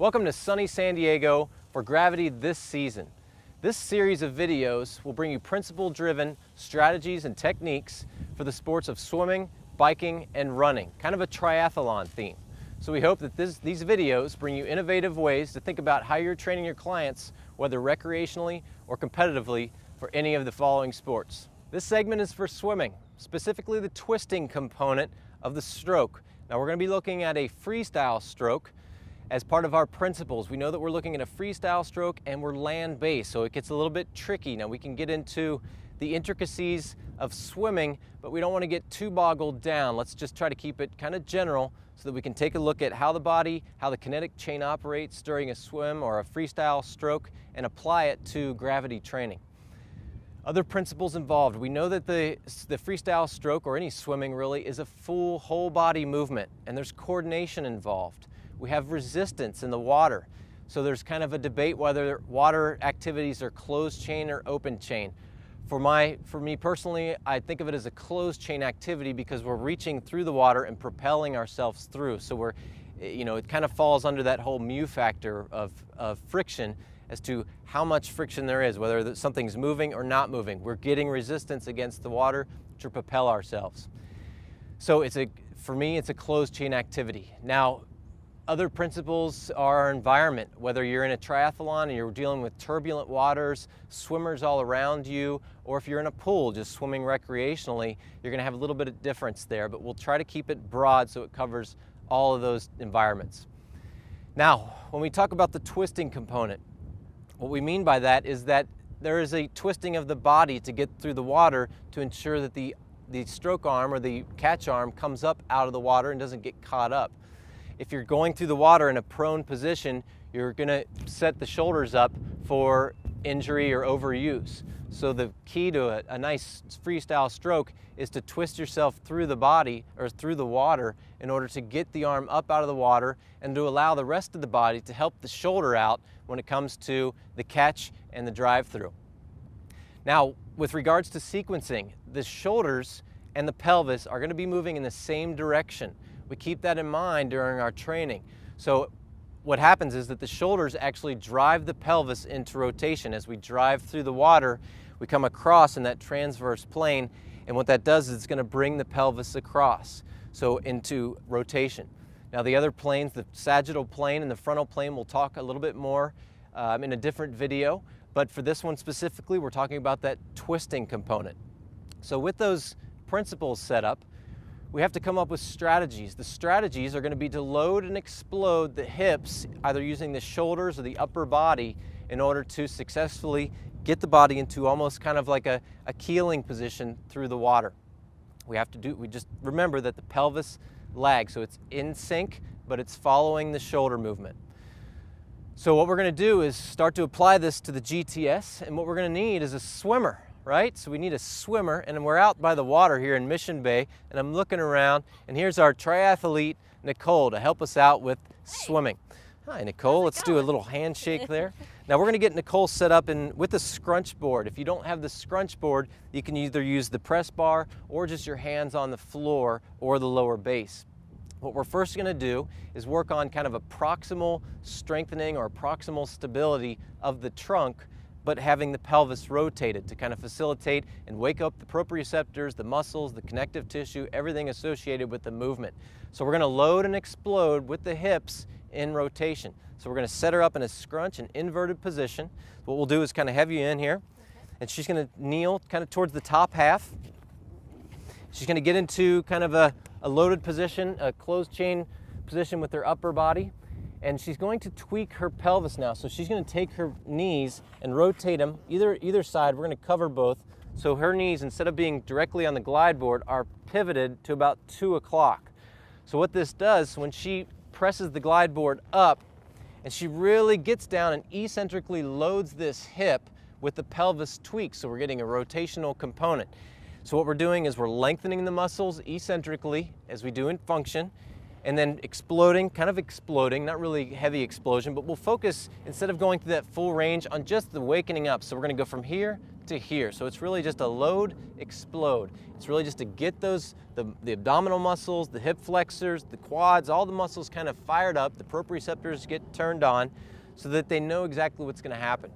Welcome to sunny San Diego for Gravity this season. This series of videos will bring you principle-driven strategies and techniques for the sports of swimming, biking, and running, kind of a triathlon theme. So we hope that these videos bring you innovative ways to think about how you're training your clients, whether recreationally or competitively, for any of the following sports. This segment is for swimming, specifically the twisting component of the stroke. Now we're going to be looking at a freestyle stroke as part of our principles. We know that we're looking at a freestyle stroke and we're land-based, so it gets a little bit tricky. Now we can get into the intricacies of swimming, but we don't want to get too boggled down. Let's just try to keep it kind of general so that we can take a look at how the kinetic chain operates during a swim or a freestyle stroke and apply it to gravity training. Other principles involved. We know that the freestyle stroke, or any swimming really, is a full whole body movement, and there's coordination involved. We have resistance in the water. So there's kind of a debate whether water activities are closed chain or open chain. For me personally, I think of it as a closed chain activity because we're reaching through the water and propelling ourselves through. So it kind of falls under that whole mu factor of friction as to how much friction there is, whether something's moving or not moving. We're getting resistance against the water to propel ourselves. So for me, it's a closed chain activity. Now, other principles are our environment. Whether you're in a triathlon and you're dealing with turbulent waters, swimmers all around you, or if you're in a pool just swimming recreationally, you're going to have a little bit of difference there, but we'll try to keep it broad so it covers all of those environments. Now, when we talk about the twisting component, what we mean by that is that there is a twisting of the body to get through the water to ensure that the stroke arm or the catch arm comes up out of the water and doesn't get caught up. If you're going through the water in a prone position, you're going to set the shoulders up for injury or overuse. So the key to a nice freestyle stroke is to twist yourself through the body or through the water in order to get the arm up out of the water and to allow the rest of the body to help the shoulder out when it comes to the catch and the drive through. Now, with regards to sequencing, the shoulders and the pelvis are going to be moving in the same direction. We keep that in mind during our training. So what happens is that the shoulders actually drive the pelvis into rotation. As we drive through the water, we come across in that transverse plane, and what that does is it's going to bring the pelvis across, so into rotation. Now the other planes, the sagittal plane and the frontal plane, we'll talk a little bit more in a different video, but for this one specifically, we're talking about that twisting component. So with those principles set up, we have to come up with strategies. The strategies are going to be to load and explode the hips, either using the shoulders or the upper body, in order to successfully get the body into almost kind of like a keeling position through the water. We just remember that the pelvis lags, so it's in sync, but it's following the shoulder movement. So what we're going to do is start to apply this to the GTS, and what we're going to need is a swimmer. Right? So we need a swimmer, and we're out by the water here in Mission Bay, and I'm looking around, and here's our triathlete, Nicole, to help us out with swimming. Hi, Nicole. Let's do a little handshake there. Now we're going to get Nicole set up with the scrunch board. If you don't have the scrunch board, you can either use the press bar or just your hands on the floor or the lower base. What we're first going to do is work on kind of a proximal strengthening or proximal stability of the trunk, but having the pelvis rotated to kind of facilitate and wake up the proprioceptors, the muscles, the connective tissue, everything associated with the movement. So we're going to load and explode with the hips in rotation. So we're going to set her up in a scrunch, an inverted position. What we'll do is kind of have you in here, and she's going to kneel kind of towards the top half. She's going to get into kind of a loaded position, a closed chain position with her upper body. And she's going to tweak her pelvis now. So she's going to take her knees and rotate them either side. We're going to cover both. So her knees, instead of being directly on the glide board, are pivoted to about 2 o'clock. So what this does, when she presses the glide board up and she really gets down and eccentrically loads this hip with the pelvis tweak, so we're getting a rotational component. So what we're doing is we're lengthening the muscles eccentrically as we do in function, and then exploding, kind of exploding, not really heavy explosion, but we'll focus, instead of going through that full range, on just the wakening up. So we're going to go from here to here. So it's really just a load, explode. It's really just to get those, the abdominal muscles, the hip flexors, the quads, all the muscles kind of fired up, the proprioceptors get turned on so that they know exactly what's going to happen.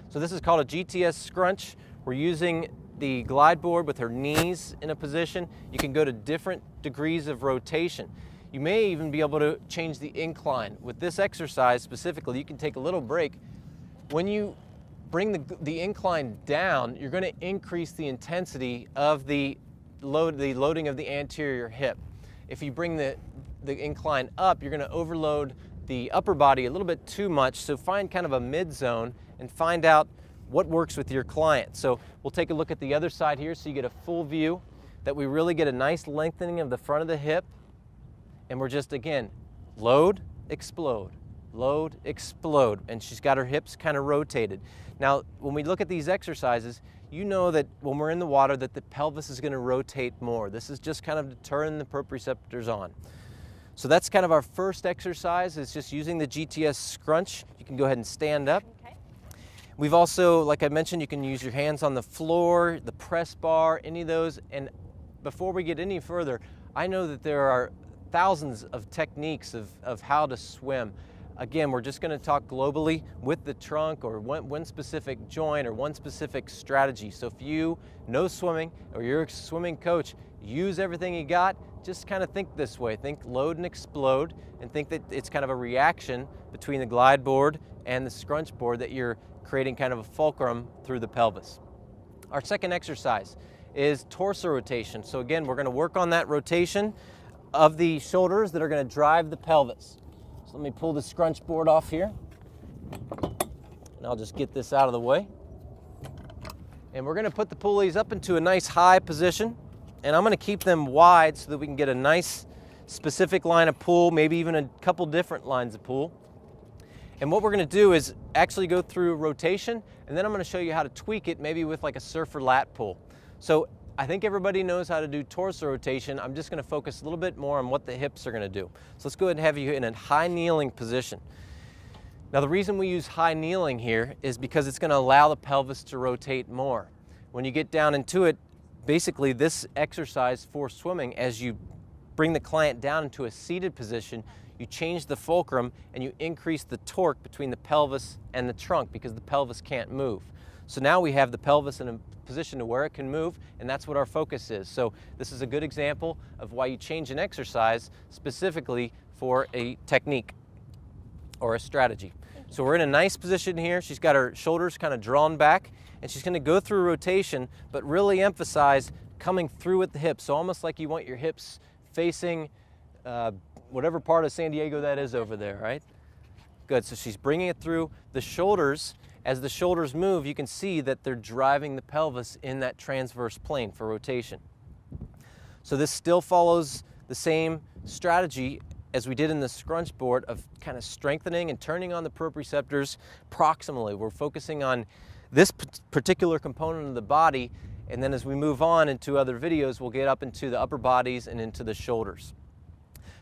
So this is called a GTS scrunch. We're using the glide board with her knees in a position. You can go to different degrees of rotation. You may even be able to change the incline. With this exercise specifically, you can take a little break. When you bring the incline down, you're going to increase the intensity of the loading of the anterior hip. If you bring the incline up, you're going to overload the upper body a little bit too much. So find kind of a mid zone and find out what works with your client. So we'll take a look at the other side here so you get a full view, that we really get a nice lengthening of the front of the hip. And we're just, again, load, explode, load, explode. And she's got her hips kind of rotated. Now, when we look at these exercises, you know that when we're in the water that the pelvis is going to rotate more. This is just kind of to turn the proprioceptors on. So that's kind of our first exercise. It's just using the GTS scrunch. You can go ahead and stand up. Okay. We've also, like I mentioned, you can use your hands on the floor, the press bar, any of those. And before we get any further, I know that there are thousands of techniques of how to swim. Again, we're just going to talk globally with the trunk or one specific joint or one specific strategy. So if you know swimming or you're a swimming coach, use everything you got. Just kind of think this way. Think load and explode, and think that it's kind of a reaction between the glide board and the scrunch board, that you're creating kind of a fulcrum through the pelvis. Our second exercise is torso rotation. So again, we're going to work on that rotation of the shoulders that are going to drive the pelvis. So let me pull the scrunch board off here, and I'll just get this out of the way. And we're going to put the pulleys up into a nice high position, and I'm going to keep them wide so that we can get a nice specific line of pull, maybe even a couple different lines of pull. And what we're going to do is actually go through rotation, and then I'm going to show you how to tweak it, maybe with like a surfer lat pull. So I think everybody knows how to do torso rotation. I'm just going to focus a little bit more on what the hips are going to do. So let's go ahead and have you in a high kneeling position. Now the reason we use high kneeling here is because it's going to allow the pelvis to rotate more. When you get down into it, basically this exercise for swimming, as you bring the client down into a seated position, you change the fulcrum and you increase the torque between the pelvis and the trunk, because the pelvis can't move. So now we have the pelvis in a position to where it can move, and that's what our focus is. So this is a good example of why you change an exercise specifically for a technique or a strategy. So we're in a nice position here. She's got her shoulders kind of drawn back, and she's going to go through rotation, but really emphasize coming through with the hips. So almost like you want your hips facing whatever part of San Diego that is over there, right? Good. So she's bringing it through the shoulders. As the shoulders move, you can see that they're driving the pelvis in that transverse plane for rotation. So this still follows the same strategy as we did in the scrunch board of kind of strengthening and turning on the proprioceptors proximally. We're focusing on this particular component of the body, and then as we move on into other videos, we'll get up into the upper bodies and into the shoulders.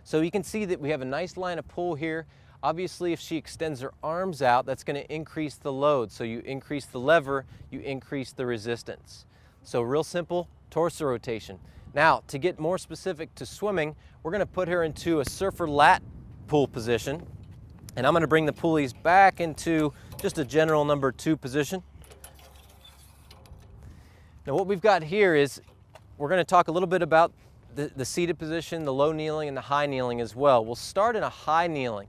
So you can see that we have a nice line of pull here. Obviously, if she extends her arms out, that's going to increase the load. So you increase the lever, you increase the resistance. So real simple torso rotation. Now, to get more specific to swimming, we're going to put her into a surfer lat pull position. And I'm going to bring the pulleys back into just a general number 2 position. Now what we've got here is, we're going to talk a little bit about the seated position, the low kneeling, and the high kneeling as well. We'll start in a high kneeling.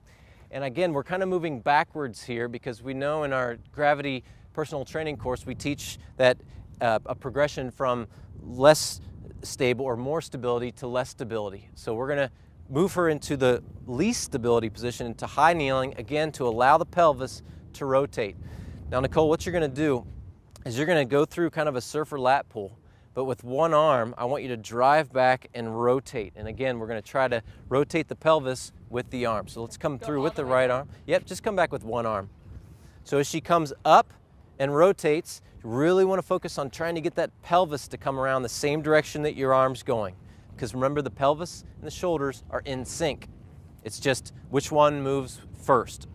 And again, we're kind of moving backwards here, because we know in our gravity personal training course, we teach that a progression from less stable or more stability to less stability. So we're going to move her into the least stability position, into high kneeling, again, to allow the pelvis to rotate. Now, Nicole, what you're going to do is you're going to go through kind of a surfer lat pull, but with one arm, I want you to drive back and rotate. And again, we're going to try to rotate the pelvis with the arm. So let's come through with the right arm. Yep, just come back with one arm. So as she comes up and rotates, you really want to focus on trying to get that pelvis to come around the same direction that your arm's going. Because remember, the pelvis and the shoulders are in sync. It's just which one moves first.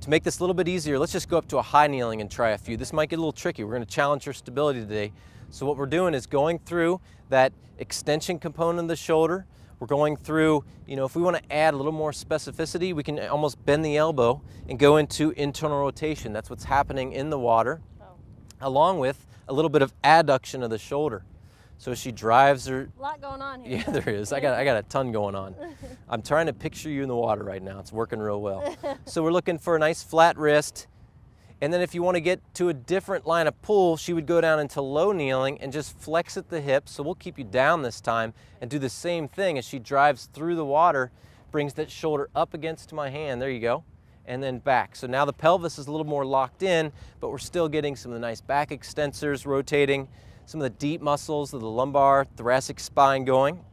To make this a little bit easier, let's just go up to a high kneeling and try a few. This might get a little tricky. We're going to challenge her stability today. So what we're doing is going through that extension component of the shoulder. We're going through, if we want to add a little more specificity, we can almost bend the elbow and go into internal rotation. That's what's happening in the water, along with a little bit of adduction of the shoulder. So she drives her. A lot going on here. Yeah, there is. I got a ton going on. I'm trying to picture you in the water right now. It's working real well. So we're looking for a nice flat wrist. And then if you want to get to a different line of pull, she would go down into low kneeling and just flex at the hips. So we'll keep you down this time and do the same thing as she drives through the water, brings that shoulder up against my hand. There you go. And then back. So now the pelvis is a little more locked in, but we're still getting some of the nice back extensors rotating, some of the deep muscles of the lumbar, thoracic spine going.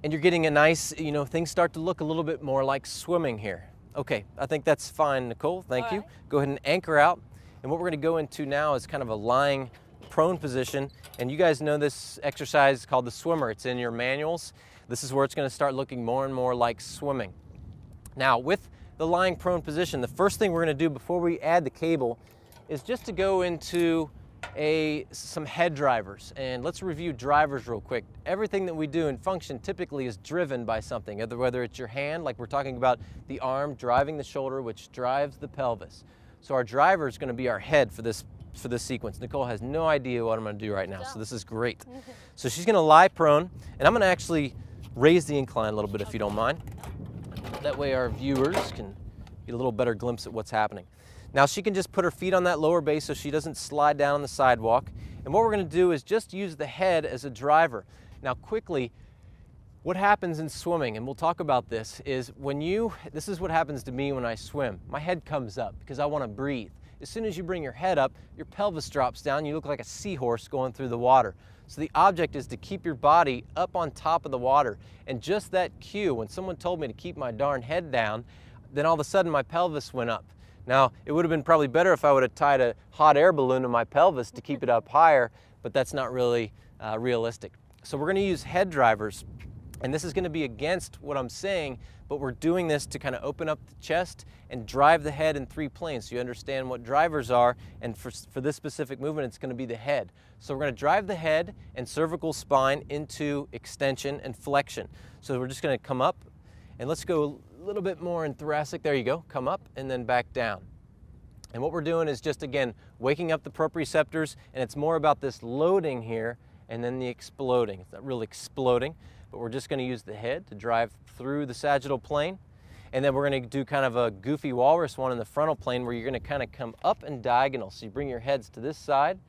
And you're getting a nice, things start to look a little bit more like swimming here. Okay, I think that's fine, Nicole. Thank you. Go ahead and anchor out. And what we're going to go into now is kind of a lying prone position. And you guys know this exercise is called the swimmer. It's in your manuals. This is where it's going to start looking more and more like swimming. Now, with the lying prone position, the first thing we're going to do before we add the cable is just to go into some head drivers. And let's review drivers real quick. Everything that we do in function typically is driven by something, whether it's your hand, like we're talking about the arm driving the shoulder, which drives the pelvis. So our driver is going to be our head for this sequence. Nicole has no idea what I'm going to do right now, so this is great. So she's going to lie prone, and I'm going to actually raise the incline a little bit if you don't mind. That way our viewers can get a little better glimpse at what's happening. Now she can just put her feet on that lower base so she doesn't slide down on the sidewalk. And what we're going to do is just use the head as a driver. Now quickly, what happens in swimming, and we'll talk about this, is this is what happens to me when I swim. My head comes up because I want to breathe. As soon as you bring your head up, your pelvis drops down, you look like a seahorse going through the water. So the object is to keep your body up on top of the water. And just that cue, when someone told me to keep my darn head down, then all of a sudden my pelvis went up. Now, it would have been probably better if I would have tied a hot air balloon to my pelvis to keep it up higher, but that's not really realistic. So we're going to use head drivers, and this is going to be against what I'm saying, but we're doing this to kind of open up the chest and drive the head in 3 planes so you understand what drivers are, and for this specific movement, it's going to be the head. So we're going to drive the head and cervical spine into extension and flexion. So we're just going to come up, and let's go a little bit more in thoracic. There you go. Come up and then back down. And what we're doing is just, again, waking up the proprioceptors, and it's more about this loading here and then the exploding. It's not really exploding, but we're just going to use the head to drive through the sagittal plane. And then we're going to do kind of a goofy walrus one in the frontal plane where you're going to kind of come up and diagonal. So you bring your heads to this side.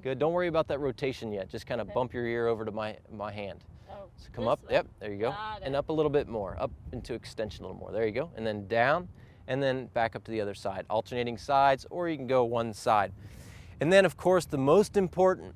Good. Don't worry about that rotation yet. Just kind of bump your ear over to my hand. So come up, yep, there you go, and up a little bit more, up into extension a little more, there you go, and then down, and then back up to the other side, alternating sides, or you can go one side. And then, of course, the most important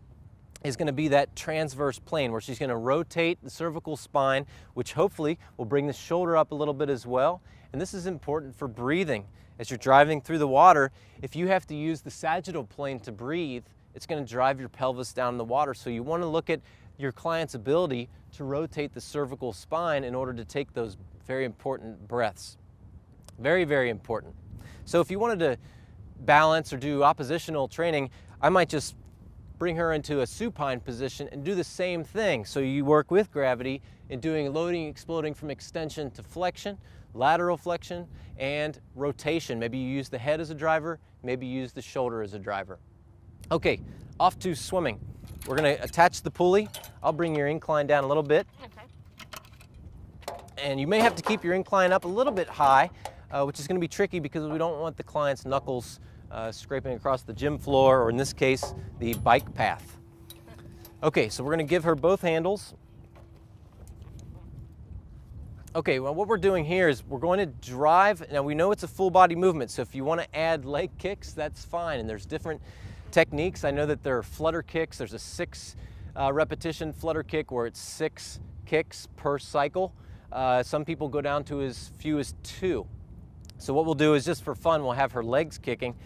is going to be that transverse plane where she's going to rotate the cervical spine, which hopefully will bring the shoulder up a little bit as well. And this is important for breathing. As you're driving through the water, if you have to use the sagittal plane to breathe, it's going to drive your pelvis down in the water. So you want to look at your client's ability to rotate the cervical spine in order to take those very important breaths. Very, very important. So if you wanted to balance or do oppositional training, I might just bring her into a supine position and do the same thing. So you work with gravity in doing loading, exploding from extension to flexion, lateral flexion, and rotation. Maybe you use the head as a driver, maybe you use the shoulder as a driver. Okay, off to swimming. We're going to attach the pulley. I'll bring your incline down a little bit. Okay. And you may have to keep your incline up a little bit high, which is going to be tricky because we don't want the client's knuckles scraping across the gym floor, or in this case, the bike path. Okay, so we're going to give her both handles. Okay, well, what we're doing here is we're going to drive. Now, we know it's a full body movement, so if you want to add leg kicks, that's fine. And there's different techniques. I know that there are flutter kicks. There's a 6 repetition flutter kick where it's 6 kicks per cycle. Some people go down to as few as 2. So what we'll do is, just for fun, we'll have her legs kicking,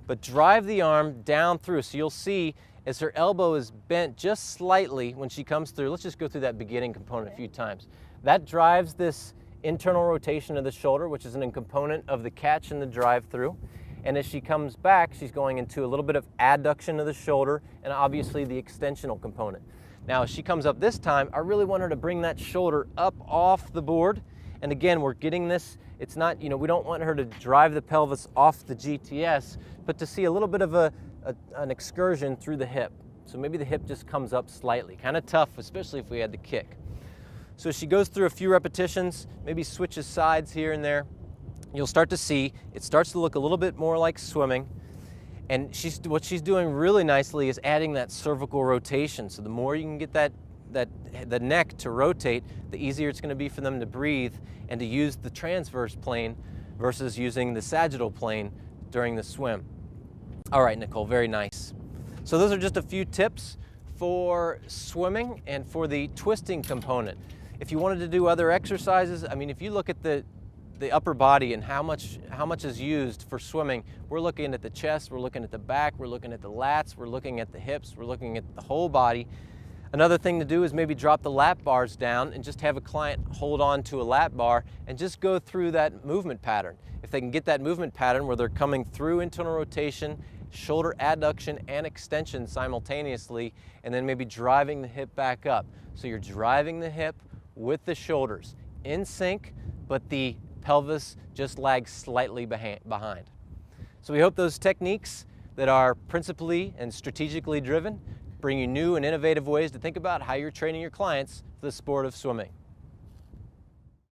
but drive the arm down through. So you'll see as her elbow is bent just slightly when she comes through. Let's just go through that beginning component a few times. That drives this internal rotation of the shoulder, which is a component of the catch and the drive-through. And as she comes back, she's going into a little bit of adduction of the shoulder and obviously the extensional component. Now, as she comes up this time, I really want her to bring that shoulder up off the board. And again, we're getting this, it's not, we don't want her to drive the pelvis off the GTS, but to see a little bit of an excursion through the hip. So maybe the hip just comes up slightly. Kind of tough, especially if we had the kick. So as she goes through a few repetitions, maybe switches sides here and there, you'll start to see it starts to look a little bit more like swimming. And what she's doing really nicely is adding that cervical rotation. So the more you can get the neck to rotate, the easier it's going to be for them to breathe and to use the transverse plane versus using the sagittal plane during the swim. All right, Nicole, very nice. So those are just a few tips for swimming and for the twisting component. If you wanted to do other exercises, I mean, if you look at the upper body and how much is used for swimming, we're looking at the chest, we're looking at the back, we're looking at the lats, we're looking at the hips, we're looking at the whole body. Another thing to do is maybe drop the lap bars down and just have a client hold on to a lap bar and just go through that movement pattern. If they can get that movement pattern where they're coming through internal rotation, shoulder adduction and extension simultaneously, and then maybe driving the hip back up. So you're driving the hip with the shoulders in sync, but the pelvis just lags slightly behind. So we hope those techniques that are principally and strategically driven bring you new and innovative ways to think about how you're training your clients for the sport of swimming.